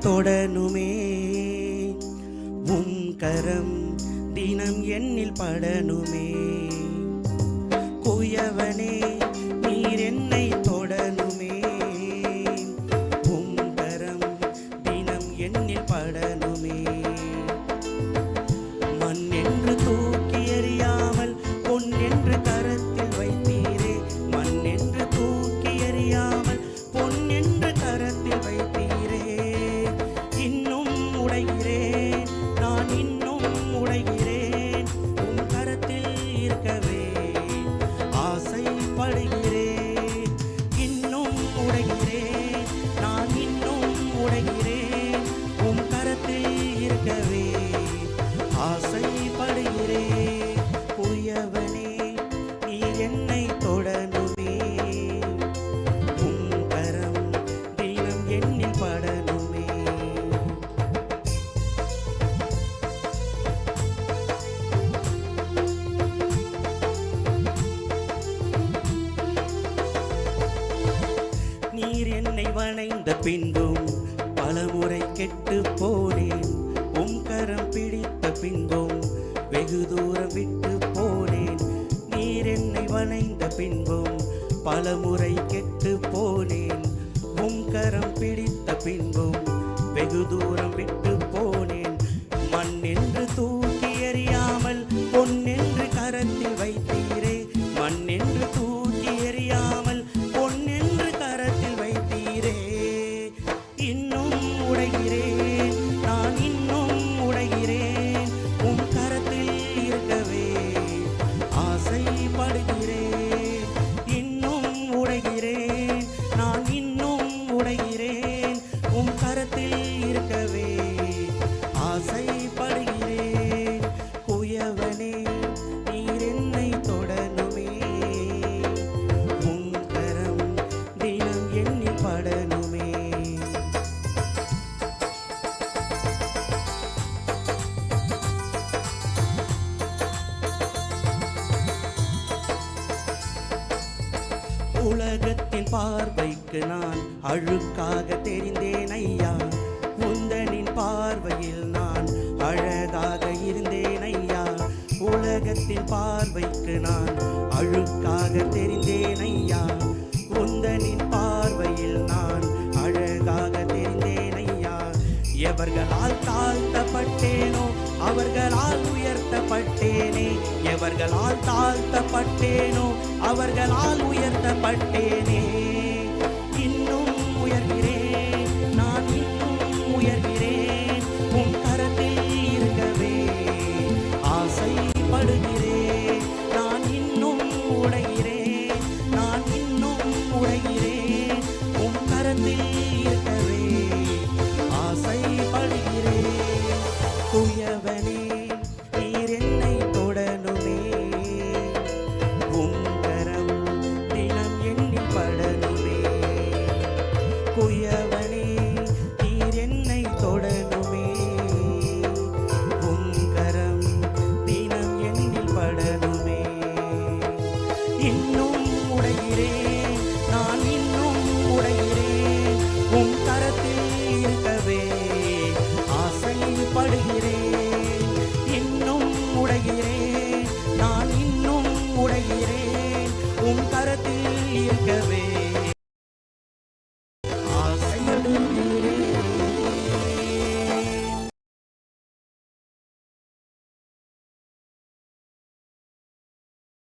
தொடனுமே உம் கரம் தினம் எண்ணில் படனுமே. குயவனே நீர் என்னை தொடனுமே உம் கரம் தினம் எண்ணில் படனுமே. மண் என்று தூக்கி எறியாமல் பொன் என்று கரத்தில் வைத்தீரே. மண் என்று தூக்கி எறியாமல் பொன் என்று கரத்தில் வைத்தீரே. இன்னும் உடைகிறேன் நான், இன்னும் உடைகிறேன் உம் கரத்தில் இருக்கவே ஆசைப்படுகிறேன். இன்னும் உடைகிறேன் நான், இன்னும் உடைகிறேன் உம் கரத்தில் இருக்கவே ஆசைப்படுகிறேன். குயவனே நீர் என்னை தொடனுமே உம் கரம் தினம் எண்ணில் படனுமே. நீர் என்னை வணைந்த பின்பும் பலமுறை கெட்டு போனேன். உம் கரம் பிடித்த பின்பும் வெகு தூரம் விட்டு போனேன். நீர் என்னை வணைந்த பின்பும் பலமுறை கெட்டு போனேன். உம் கரம் பிடித்த பின்பும் வெகு தூரம் விட்டு போனேன். மண் என்று தூக்கி எறியாமல் பொன் என்று கரத்தில் வைத்தீரே. மண் என்று தூக்கி எறியாமல் பொன் என்று கரத்தில் வைத்தீரே. இன்னும் உடைகிறேன் நான், இன்னும் உடைகிறேன் உம் கரத்தில் இருக்கவே ஆசைப்படுகிறேன். இன்னும் உடைகிறேன் நான், இன்னும் உடைகிறேன் உம் கரத்தில் இருக்கவே ஆசைப்படுகிறேன். குயவனே நீர் என்னை தொடனுமே உம் கரம் தினம் எண்ணில் படனுமே. உலகத்தின் பார்வைக்கு நான் அழுக்காக தெரிந்தேன் ஐயா. உந்தனின் பார்வையில் நான் அழகாக இருந்தேன் ஐயா. உலகத்தின் பார்வைக்கு நான் அழுக்காக தெரிந்தேன் ஐயா. உந்தனின் பார்வையில் நான் அழகாக தெரிந்தேன் ஐயா. எவர்களால் தாழ்த்தப்பட்டேனோ அவர்களால் உயர்த்தப்பட்டேனே. எவர்களால் தாழ்த்தப்பட்டேனோ அவர்களால் உயர்த்தப்பட்டேனே. இன்னும் உயர்கிறேன் நான், இன்னும் உயர்கிறேன் உம் கரத்தில் இருக்கவே ஆசைப்படுகிறேன். நான் இன்னும் உடைகிறேன் நான், இன்னும் உடைகிறேன் உம் கரத்தில் இருக்கவே ஆசைப்படுகிறேன். குயவனே நீர் என்னை தொடனுமே உம் கரம் தினம் எண்ணில் படனுமே. குயவனே நீர் என்னை தொடனுமே உம் கரம் தினம் எண்ணில் படனுமே. இன்னும் உடைகிறேன் நான், இன்னும் உடைகிறேன் உம் கரத்தில் இருக்கவே ஆசைப்படுகிறேன். இன்னும் உடைகிறேன் நான், இன்னும் உடைகிறேன் உம் கரத்தில் இருக்கவே